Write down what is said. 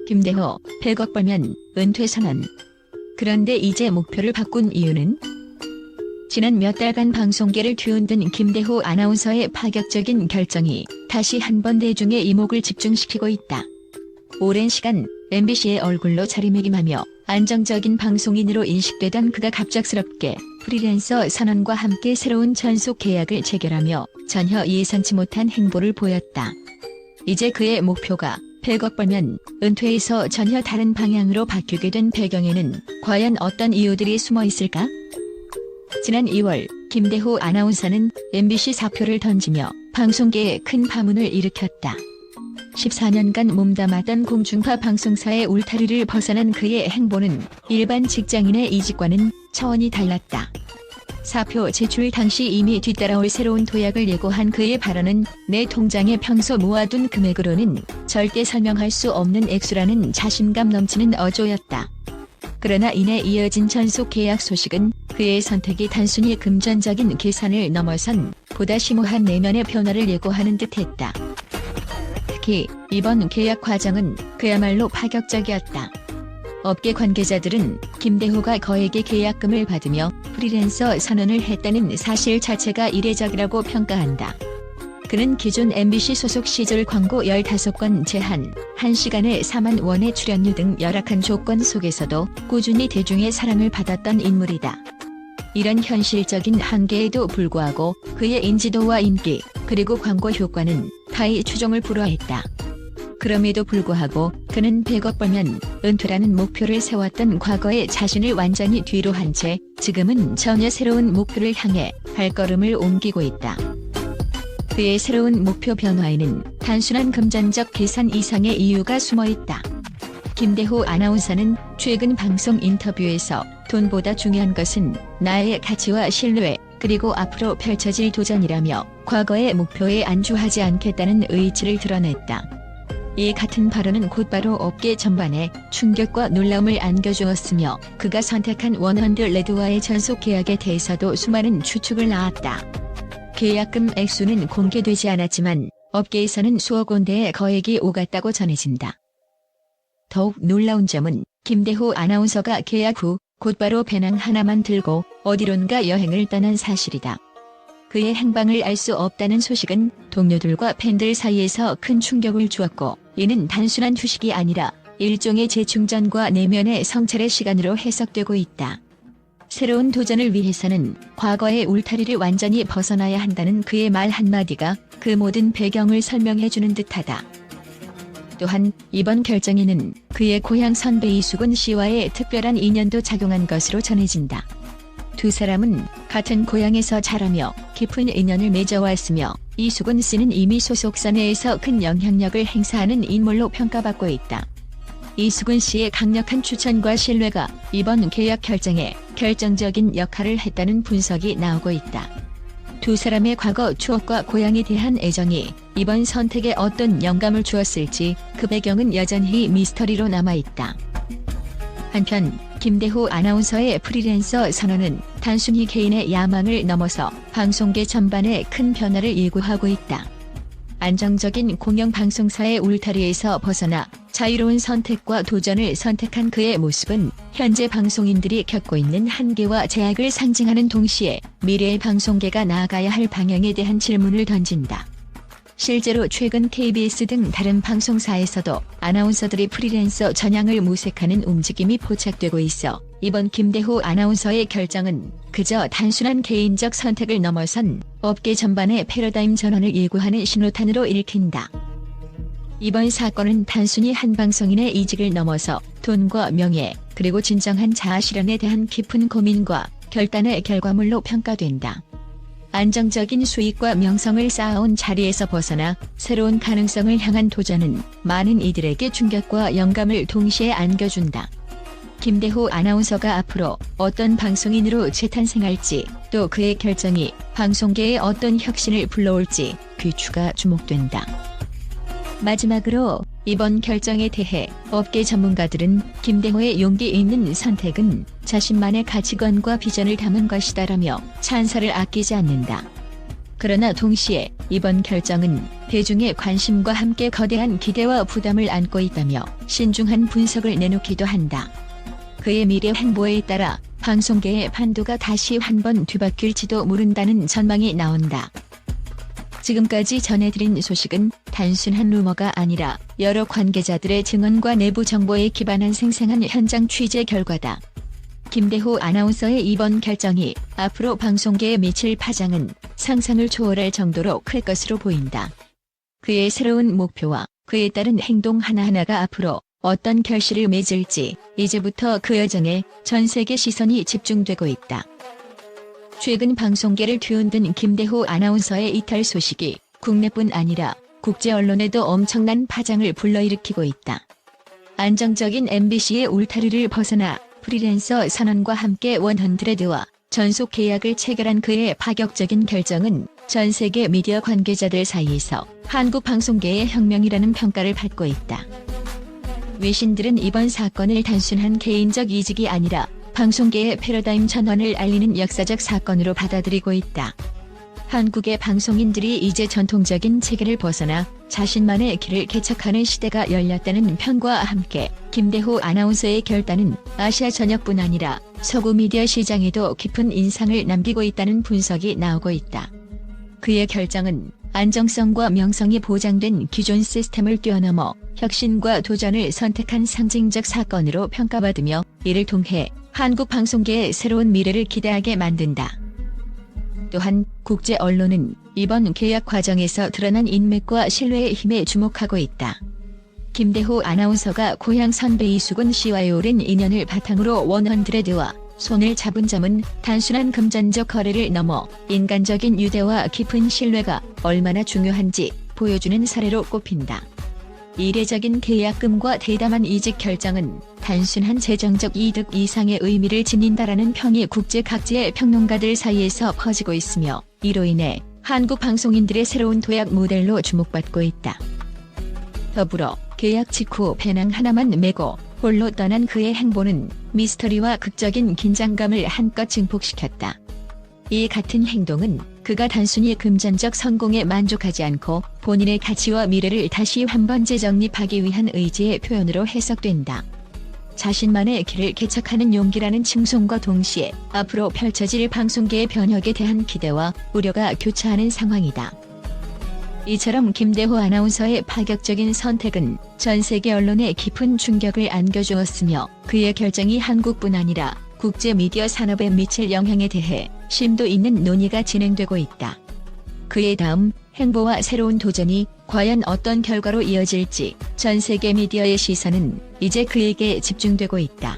김대호 100억 벌면 은퇴 선언. 그런데 이제 목표를 바꾼 이유는? 지난 몇 달간 방송계를 뒤흔든 김대호 아나운서의 파격적인 결정이 다시 한번 대중의 이목을 집중시키고 있다. 오랜 시간 MBC의 얼굴로 자리매김하며 안정적인 방송인으로 인식되던 그가 갑작스럽게 프리랜서 선언과 함께 새로운 전속 계약을 체결하며 전혀 예상치 못한 행보를 보였다. 이제 그의 목표가 100억 벌면 은퇴에서 전혀 다른 방향으로 바뀌게 된 배경에는 과연 어떤 이유들이 숨어 있을까? 지난 2월 김대호 아나운서는 MBC 사표를 던지며 방송계에 큰 파문을 일으켰다. 14년간 몸담았던 공중파 방송사의 울타리를 벗어난 그의 행보는 일반 직장인의 이직과는 차원이 달랐다. 사표 제출 당시 이미 뒤따라올 새로운 도약을 예고한 그의 발언은 내 통장에 평소 모아둔 금액으로는 절대 설명할 수 없는 액수라는 자신감 넘치는 어조였다. 그러나 이내 이어진 전속 계약 소식은 그의 선택이 단순히 금전적인 계산을 넘어선 보다 심오한 내면의 변화를 예고하는 듯했다. 특히 이번 계약 과정은 그야말로 파격적이었다. 업계 관계자들은 김대호가 거액의 계약금을 받으며 프리랜서 선언을 했다는 사실 자체가 이례적이라고 평가한다. 그는 기존 MBC 소속 시절 광고 15건 제한, 1시간에 4만 원의 출연료 등 열악한 조건 속에서도 꾸준히 대중의 사랑을 받았던 인물이다. 이런 현실적인 한계에도 불구하고 그의 인지도와 인기, 그리고 광고 효과는 타의 추종을 불허했다. 그럼에도 불구하고 그는 100억 벌면 은퇴라는 목표를 세웠던 과거의 자신을 완전히 뒤로 한 채 지금은 전혀 새로운 목표를 향해 발걸음을 옮기고 있다. 그의 새로운 목표 변화에는 단순한 금전적 계산 이상의 이유가 숨어 있다. 김대호 아나운서는 최근 방송 인터뷰에서 돈보다 중요한 것은 나의 가치와 신뢰, 그리고 앞으로 펼쳐질 도전이라며 과거의 목표에 안주하지 않겠다는 의지를 드러냈다. 이 같은 발언은 곧바로 업계 전반에 충격과 놀라움을 안겨주었으며 그가 선택한 100레드와의 전속 계약에 대해서도 수많은 추측을 낳았다. 계약금 액수는 공개되지 않았지만 업계에서는 수억 원대의 거액이 오갔다고 전해진다. 더욱 놀라운 점은 김대호 아나운서가 계약 후 곧바로 배낭 하나만 들고 어디론가 여행을 떠난 사실이다. 그의 행방을 알 수 없다는 소식은 동료들과 팬들 사이에서 큰 충격을 주었고, 이는 단순한 휴식이 아니라 일종의 재충전과 내면의 성찰의 시간으로 해석되고 있다. 새로운 도전을 위해서는 과거의 울타리를 완전히 벗어나야 한다는 그의 말 한마디가 그 모든 배경을 설명해주는 듯하다. 또한 이번 결정에는 그의 고향 선배 이수근 씨와의 특별한 인연도 작용한 것으로 전해진다. 두 사람은 같은 고향에서 자라며 깊은 인연을 맺어왔으며 이수근 씨는 이미 소속사 내에서 큰 영향력을 행사하는 인물로 평가받고 있다. 이수근 씨의 강력한 추천과 신뢰가 이번 계약 결정에 결정적인 역할을 했다는 분석이 나오고 있다. 두 사람의 과거 추억과 고향에 대한 애정이 이번 선택에 어떤 영감을 주었을지 그 배경은 여전히 미스터리로 남아있다. 한편 김대호 아나운서의 프리랜서 선언은 단순히 개인의 야망을 넘어서 방송계 전반에 큰 변화를 예고하고 있다. 안정적인 공영방송사의 울타리에서 벗어나 자유로운 선택과 도전을 선택한 그의 모습은 현재 방송인들이 겪고 있는 한계와 제약을 상징하는 동시에 미래의 방송계가 나아가야 할 방향에 대한 질문을 던진다. 실제로 최근 KBS 등 다른 방송사에서도 아나운서들이 프리랜서 전향을 모색하는 움직임이 포착되고 있어 이번 김대호 아나운서의 결정은 그저 단순한 개인적 선택을 넘어선 업계 전반의 패러다임 전환을 예고하는 신호탄으로 읽힌다. 이번 사건은 단순히 한 방송인의 이직을 넘어서 돈과 명예, 그리고 진정한 자아 실현에 대한 깊은 고민과 결단의 결과물로 평가된다. 안정적인 수익과 명성을 쌓아온 자리에서 벗어나 새로운 가능성을 향한 도전은 많은 이들에게 충격과 영감을 동시에 안겨준다. 김대호 아나운서가 앞으로 어떤 방송인으로 재탄생할지, 또 그의 결정이 방송계에 어떤 혁신을 불러올지 귀추가 주목된다. 마지막으로 이번 결정에 대해 업계 전문가들은 김대호의 용기 있는 선택은 자신만의 가치관과 비전을 담은 것이다라며 찬사를 아끼지 않는다. 그러나 동시에 이번 결정은 대중의 관심과 함께 거대한 기대와 부담을 안고 있다며 신중한 분석을 내놓기도 한다. 그의 미래 행보에 따라 방송계의 판도가 다시 한번 뒤바뀔지도 모른다는 전망이 나온다. 지금까지 전해드린 소식은 단순한 루머가 아니라 여러 관계자들의 증언과 내부 정보에 기반한 생생한 현장 취재 결과다. 김대호 아나운서의 이번 결정이 앞으로 방송계에 미칠 파장은 상상을 초월할 정도로 클 것으로 보인다. 그의 새로운 목표와 그에 따른 행동 하나하나가 앞으로 어떤 결실을 맺을지 이제부터 그 여정에 전 세계 시선이 집중되고 있다. 최근 방송계를 뒤흔든 김대호 아나운서의 이탈 소식이 국내뿐 아니라 국제 언론에도 엄청난 파장을 불러일으키고 있다. 안정적인 MBC의 울타리를 벗어나 프리랜서 선언과 함께 100와 전속 계약을 체결한 그의 파격적인 결정은 전 세계 미디어 관계자들 사이에서 한국 방송계의 혁명이라는 평가를 받고 있다. 외신들은 이번 사건을 단순한 개인적 이직이 아니라 방송계의 패러다임 전환을 알리는 역사적 사건으로 받아들이고 있다. 한국의 방송인들이 이제 전통적인 체계를 벗어나 자신만의 길을 개척하는 시대가 열렸다는 평과 함께 김대호 아나운서의 결단은 아시아 전역뿐 아니라 서구 미디어 시장에도 깊은 인상을 남기고 있다는 분석이 나오고 있다. 그의 결정은 안정성과 명성이 보장된 기존 시스템을 뛰어넘어 혁신과 도전을 선택한 상징적 사건으로 평가받으며 이를 통해 한국 방송계의 새로운 미래를 기대하게 만든다. 또한 국제 언론은 이번 계약 과정에서 드러난 인맥과 신뢰의 힘에 주목하고 있다. 김대호 아나운서가 고향 선배 이수근 씨와의 오랜 인연을 바탕으로 100와 손을 잡은 점은 단순한 금전적 거래를 넘어 인간적인 유대와 깊은 신뢰가 얼마나 중요한지 보여주는 사례로 꼽힌다. 이례적인 계약금과 대담한 이직 결정은 단순한 재정적 이득 이상의 의미를 지닌다라는 평이 국제 각지의 평론가들 사이에서 퍼지고 있으며 이로 인해 한국 방송인들의 새로운 도약 모델로 주목받고 있다. 더불어 계약 직후 배낭 하나만 메고 홀로 떠난 그의 행보는 미스터리와 극적인 긴장감을 한껏 증폭시켰다. 이 같은 행동은 그가 단순히 금전적 성공에 만족하지 않고 본인의 가치와 미래를 다시 한번 재정립하기 위한 의지의 표현으로 해석된다. 자신만의 길을 개척하는 용기라는 칭송과 동시에 앞으로 펼쳐질 방송계의 변혁에 대한 기대와 우려가 교차하는 상황이다. 이처럼 김대호 아나운서의 파격적인 선택은 전 세계 언론에 깊은 충격을 안겨주었으며 그의 결정이 한국뿐 아니라 국제 미디어 산업에 미칠 영향에 대해 심도 있는 논의가 진행되고 있다. 그의 다음 행보와 새로운 도전이 과연 어떤 결과로 이어질지 전 세계 미디어의 시선은 이제 그에게 집중되고 있다.